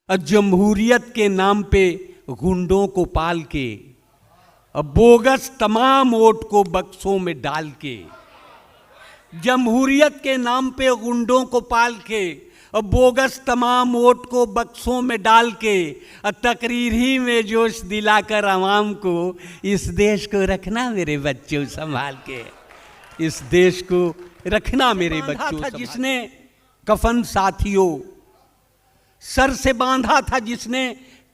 जमहूरियत के नाम पे गुंडों को पाल के, बोगस तमाम वोट को बक्सों में डाल के, जमहूरियत के नाम पे गुंडों को पाल के, बोगस तमाम वोट को बक्सों में डाल के, तकरीर ही में जोश दिलाकर आवाम को इस देश को रखना मेरे बच्चों संभाल के, इस देश को रखना मेरे बच्चों। जिसने कफन साथियों, सर से बांधा था जिसने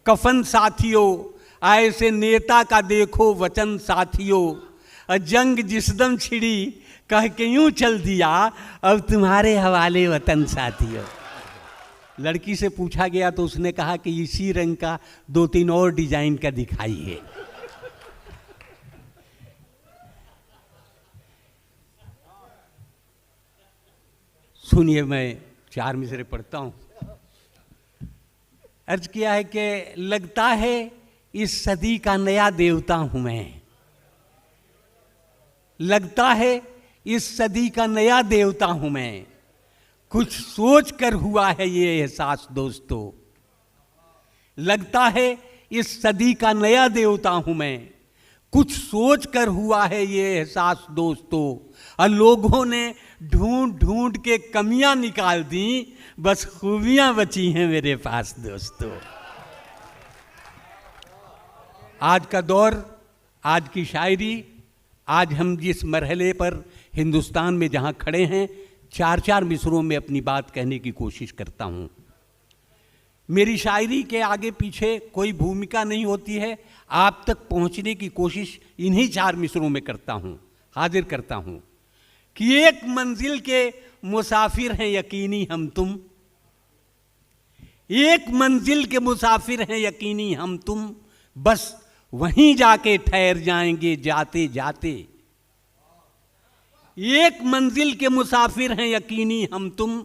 कफन साथियों, ऐसे नेता का देखो वचन साथियों, जंग जिस दम छिड़ी कह के यूं चल दिया, अब तुम्हारे हवाले वतन साथियों। लड़की से पूछा गया तो उसने कहा कि इसी रंग का 2-3 और डिजाइन का दिखाइए। सुनिए, मैं 4 मिसरे पढ़ता हूं। अर्ज किया है कि लगता है इस सदी का नया देवता हूं मैं, लगता है इस सदी का नया देवता हूं मैं, कुछ सोच कर हुआ है ये एहसास दोस्तों। लगता है इस सदी का नया देवता हूं मैं, कुछ सोच कर हुआ है ये एहसास दोस्तों। और लोगों ने ढूंढ ढूंढ के कमियां निकाल दी, बस खूबियां बची हैं मेरे पास दोस्तों। आज का दौर, आज की शायरी, आज हम जिस मरहले पर हिंदुस्तान में जहां खड़े हैं, 4-4 मिसरों में अपनी बात कहने की कोशिश करता हूं। मेरी शायरी के आगे पीछे कोई भूमिका नहीं होती है, आप तक पहुंचने की कोशिश इन्हीं 4 मिसरों में करता हूं, हाजिर करता हूं कि एक मंजिल के मुसाफिर हैं यकीनी हम तुम, एक मंजिल के मुसाफिर हैं यकीनी हम तुम, बस वहीं जाके ठहर जाएंगे जाते जाते। एक मंजिल के मुसाफिर हैं यकीनी हम तुम,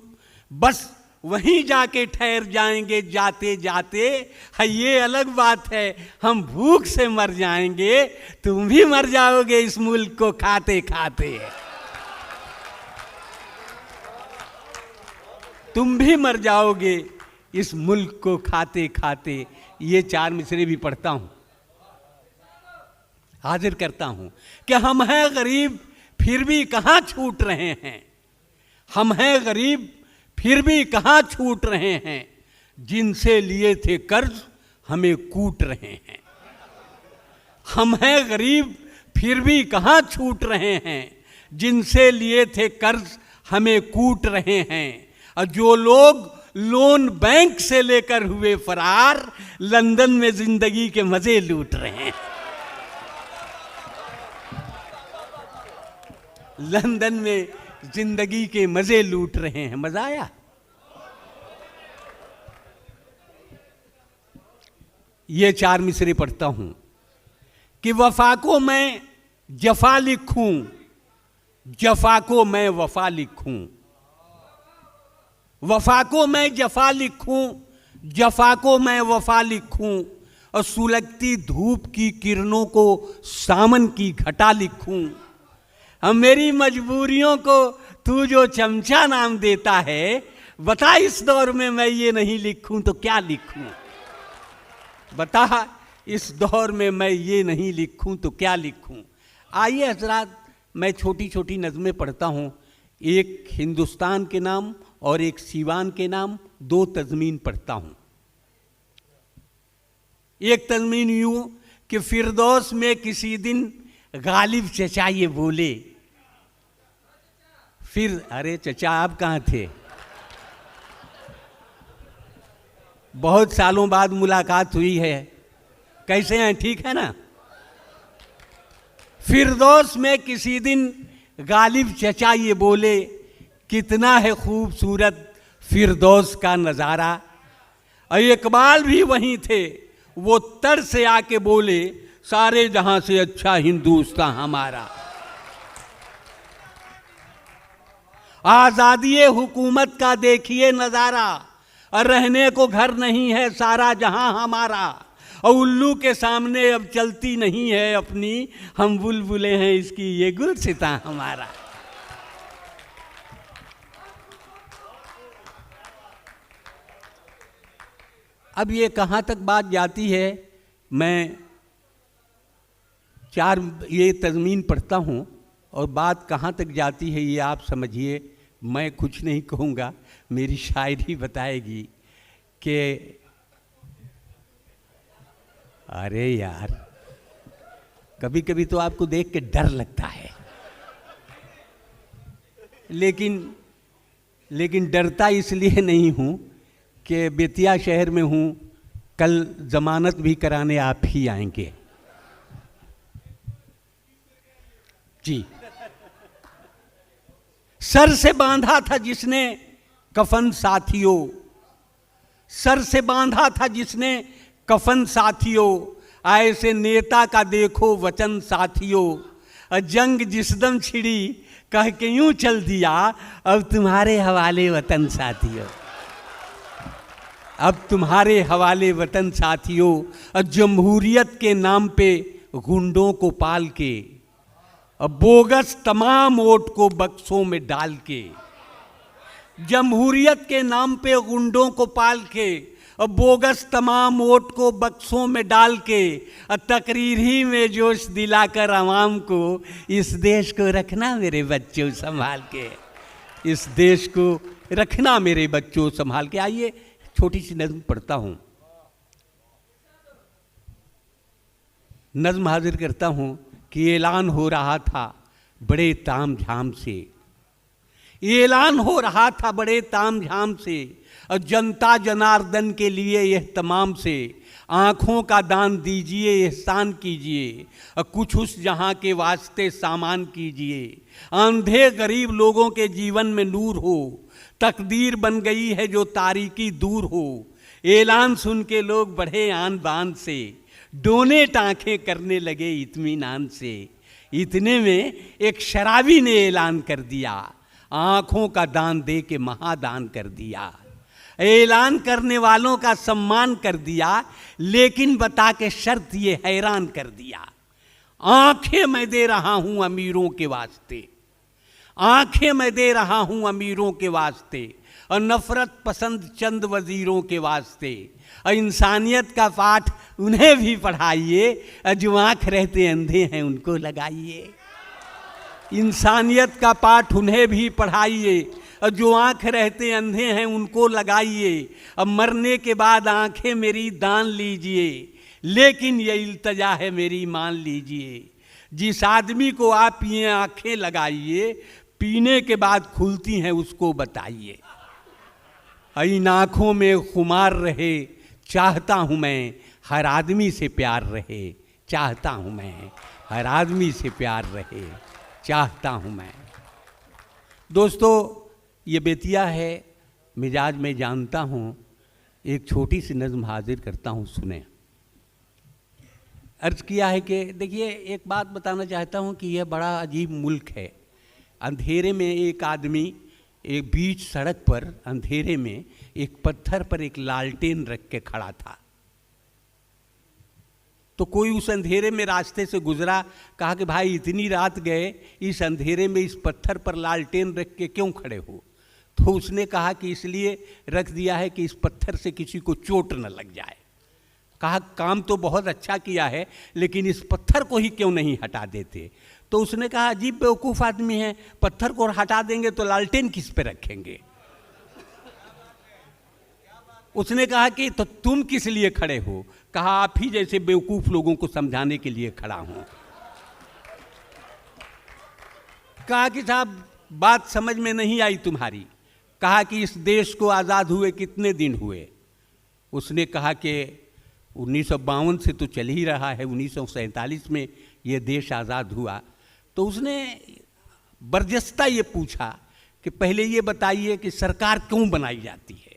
बस वहीं जाके ठहर जाएंगे जाते जाते। है ये अलग बात है हम भूख से मर जाएंगे, तुम भी मर जाओगे इस मुल्क को खाते खाते, तुम भी मर जाओगे इस मुल्क को खाते खाते। ये 4 मिसरे भी पढ़ता हूं, हाजिर करता हूं कि हम हैं गरीब फिर भी कहां छूट रहे हैं, हम हैं गरीब फिर भी कहां छूट रहे हैं, जिनसे लिए थे कर्ज हमें कूट रहे हैं। हम हैं गरीब फिर भी कहां छूट रहे हैं, जिनसे लिए थे कर्ज हमें कूट रहे हैं। और जो लोग लोन बैंक से लेकर हुए फरार, लंदन में जिंदगी के मजे लूट रहे हैं, लंदन में जिंदगी के मजे लूट रहे हैं। मजा आया? ये 4 मिसरे पढ़ता हूं कि वफा को मैं जफा लिखूं, जफा को मैं वफा लिखूं, वफा को मैं जफा लिखूं, जफा को मैं वफा लिखूं, और सुलगती धूप की किरणों को सामन की घटा लिखूं। हम मेरी मजबूरियों को तू जो चमचा नाम देता है, बता इस दौर में मैं ये नहीं लिखूं तो क्या लिखूं, बता इस दौर में मैं ये नहीं लिखूं तो क्या लिखूं। आइए हजरात, मैं छोटी छोटी नज़में पढ़ता हूं, एक हिंदुस्तान के नाम और एक सीवान के नाम, 2 तज़मीन पढ़ता हूं। एक तज़मीन यूं कि फिरदौस में किसी दिन गालिब चचा ये बोले, फिर अरे चचा आप कहाँ थे, बहुत सालों बाद मुलाकात हुई है, कैसे हैं, ठीक है ना। फिरदौस में किसी दिन गालिब चचा ये बोले, कितना है खूबसूरत फिरदौस का नज़ारा। और इकबाल भी वहीं थे, वो तर से आके बोले, सारे जहां से अच्छा हिंदुस्तान हमारा। आज़ादी हुकूमत का देखिए नज़ारा, और रहने को घर नहीं है सारा जहां हमारा। और उल्लू के सामने अब चलती नहीं है अपनी, हम बुलबुले हैं इसकी ये गुलसिता हमारा। अब ये कहाँ तक बात जाती है, मैं ये तज़मीन पढ़ता हूँ और बात कहाँ तक जाती है ये आप समझिए, मैं कुछ नहीं कहूँगा, मेरी शायरी बताएगी कि अरे यार, कभी कभी तो आपको देख के डर लगता है, लेकिन डरता इसलिए नहीं हूँ कि बेतिया शहर में हूँ, कल जमानत भी कराने आप ही आएंगे जी। सर से बांधा था जिसने कफन साथियों, सर से बांधा था जिसने कफन साथियों, ऐसे नेता का देखो वचन साथियों, जंग जिस दम छिड़ी कह के यूं चल दिया, अब तुम्हारे हवाले वतन साथियों, अब तुम्हारे हवाले वतन साथियों। जमहूरियत के नाम पे गुंडों को पाल के, बोगस तमाम वोट को बक्सों में डाल के, जमहूरियत के नाम पे गुंडों को पाल के, बोगस तमाम वोट को बक्सों में डाल के, तकरीर ही में जोश दिलाकर आवाम को, इस देश को रखना मेरे बच्चों संभाल के, इस देश को रखना मेरे बच्चों संभाल के। आइए छोटी सी नज़्म पढ़ता हूँ, नज़्म हाजिर करता हूँ कि ऐलान हो रहा था बड़े ताम झाम से, ऐलान हो रहा था बड़े ताम झाम से, और जनता जनार्दन के लिए यह तमाम से, आँखों का दान दीजिए एहसान कीजिए, और कुछ उस जहाँ के वास्ते सामान कीजिए, अंधे गरीब लोगों के जीवन में नूर हो, तकदीर बन गई है जो तारीकी दूर हो, ऐलान सुन के लोग बढ़े आन बान से, डोनेट आंखें करने लगे इत्मीनान से। इतने में एक शराबी ने ऐलान कर दिया, आँखों का दान दे के महादान कर दिया, ऐलान करने वालों का सम्मान कर दिया, लेकिन बता के शर्त ये हैरान कर दिया, आंखें मैं दे रहा हूं अमीरों के वास्ते, आंखें मैं दे रहा हूं अमीरों के वास्ते, और नफरत पसंद चंद वजीरों के वास्ते, और इंसानियत का पाठ उन्हें भी पढ़ाइए, जो आँख रहते अंधे हैं उनको लगाइए, इंसानियत का पाठ उन्हें भी पढ़ाइए, और जो आँख रहते अंधे हैं उनको लगाइए, अब मरने के बाद आँखें मेरी दान लीजिए, लेकिन ये इल्तजा है मेरी मान लीजिए, जिस आदमी को आप ये आँखें लगाइए, पीने के बाद खुलती हैं उसको बताइए, इन आँखों में खुमार रहे, चाहता हूँ मैं हर आदमी से प्यार रहे, चाहता हूँ मैं हर आदमी से प्यार रहे, चाहता हूँ मैं। दोस्तों, ये बेतिया है, मिजाज में जानता हूँ, एक छोटी सी नज़्म हाजिर करता हूँ, सुने। अर्ज किया है कि देखिए, एक बात बताना चाहता हूँ कि यह बड़ा अजीब मुल्क है। अंधेरे में एक आदमी एक बीच सड़क पर अंधेरे में एक पत्थर पर एक लालटेन रख के खड़ा था, तो कोई उस अंधेरे में रास्ते से गुजरा, कहा कि भाई इतनी रात गए, इस अंधेरे में इस पत्थर पर लालटेन रख के क्यों खड़े हो? तो उसने कहा कि इसलिए रख दिया है कि इस पत्थर से किसी को चोट न लग जाए। कहा काम तो बहुत अच्छा किया है, लेकिन इस पत्थर को ही क्यों नहीं हटा देते? तो उसने कहा अजीब बेवकूफ़ आदमी है, पत्थर को हटा देंगे तो लालटेन किस पे रखेंगे? उसने कहा कि तो तुम किस लिए खड़े हो? कहा आप ही जैसे बेवकूफ़ लोगों को समझाने के लिए खड़ा हूं। कहा कि साहब बात समझ में नहीं आई तुम्हारी। कहा कि इस देश को आज़ाद हुए कितने दिन हुए? उसने कहा कि 1952 से तो चल ही रहा है, 1947 में ये देश आज़ाद हुआ। तो उसने बर्जस्ता ये पूछा कि पहले ये बताइए कि सरकार क्यों बनाई जाती है?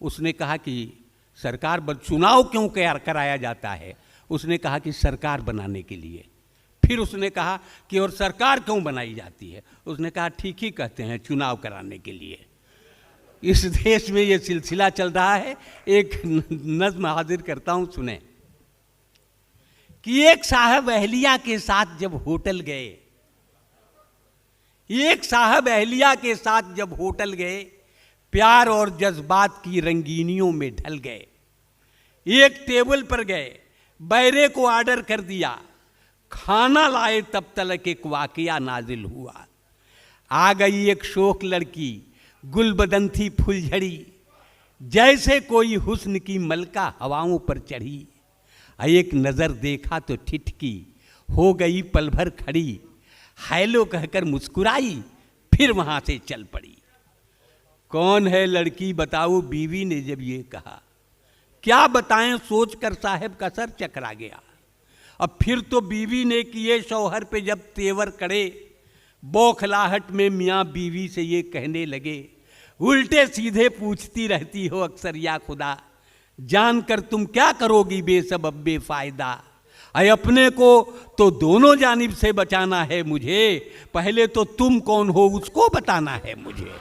उसने कहा कि सरकार चुनाव क्यों कराया जाता है? उसने कहा कि सरकार बनाने के लिए। फिर उसने कहा कि और सरकार क्यों बनाई जाती है? उसने कहा ठीक ही कहते हैं, चुनाव कराने के लिए। इस देश में ये सिलसिला चल रहा है। एक नज़्म हाजिर करता हूँ, सुने कि एक साहब अहलिया के साथ जब होटल गए, एक साहब अहलिया के साथ जब होटल गए, प्यार और जज्बात की रंगीनियों में ढल गए। एक टेबल पर गए, बैरे को ऑर्डर कर दिया, खाना लाए तब तलक एक वाकया नाजिल हुआ। आ गई एक शोक लड़की, गुलबदन थी फुलझड़ी, जैसे कोई हुस्न की मलका हवाओं पर चढ़ी। एक नज़र देखा तो ठिठकी, हो गई पल भर खड़ी, हेलो कहकर मुस्कुराई, फिर वहां से चल पड़ी। कौन है लड़की बताओ, बीवी ने जब ये कहा, क्या बताएं सोचकर साहब का सर चकरा गया। अब फिर तो बीवी ने किए शौहर पे जब तेवर कड़े, बौखलाहट में मियाँ बीवी से ये कहने लगे, उल्टे सीधे पूछती रहती हो अक्सर या खुदा, जानकर तुम क्या करोगी बेसबब बेफायदा। अय अपने को तो दोनों जानिब से बचाना है मुझे, पहले तो तुम कौन हो उसको बताना है मुझे।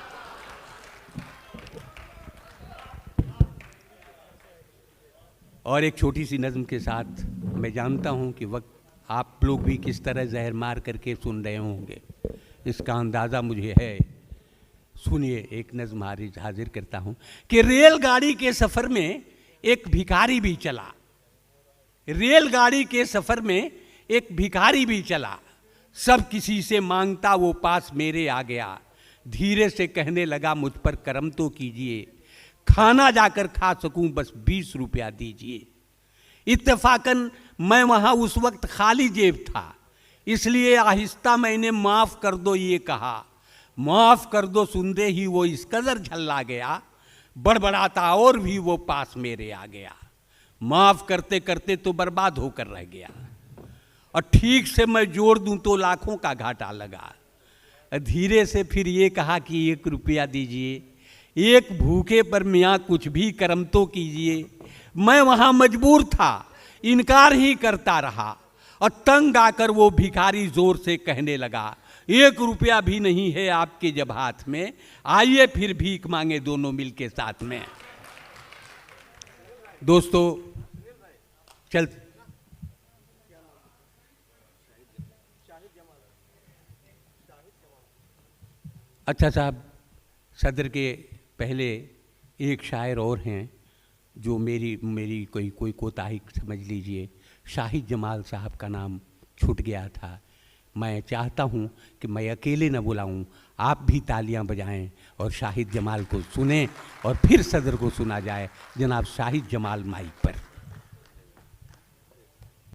और एक छोटी सी नज़्म के साथ, मैं जानता हूं कि वक्त आप लोग भी किस तरह जहर मार करके सुन रहे होंगे, इसका अंदाज़ा मुझे है। सुनिए, एक नज़्म हाजिर करता हूं कि रेलगाड़ी के सफ़र में एक भिखारी भी चला। रेलगाड़ी के सफ़र में एक भिखारी भी चला, सब किसी से मांगता वो पास मेरे आ गया। धीरे से कहने लगा, मुझ पर करम तो कीजिए, खाना जाकर खा सकूं बस 20 रुपया दीजिए। इत्तेफाकन मैं वहाँ उस वक्त खाली जेब था, इसलिए आहिस्ता मैंने माफ़ कर दो ये कहा। माफ़ कर दो सुनते ही वो इस कदर झल्ला गया, बड़बड़ाता और भी वो पास मेरे आ गया। माफ़ करते करते तो बर्बाद होकर रह गया, और ठीक से मैं जोड़ दूं तो लाखों का घाटा लगा। धीरे से फिर ये कहा कि 1 रुपया दीजिए, एक भूखे पर मियाँ कुछ भी करम तो कीजिए। मैं वहाँ मजबूर था, इनकार ही करता रहा, और तंग आकर वो भिखारी जोर से कहने लगा, 1 रुपया भी नहीं है आपके जब हाथ में, आइए फिर भीख मांगे दोनों मिलके साथ में। दोस्तों चल, अच्छा साहब, सदर के पहले एक शायर और हैं जो मेरी कोई कोताही समझ लीजिए, शाहिद जमाल साहब का नाम छूट गया था। मैं चाहता हूं कि मैं अकेले न बुलाऊं, आप भी तालियां बजाएं और शाहिद जमाल को सुनें, और फिर सदर को सुना जाए। जनाब शाहिद जमाल माइक पर।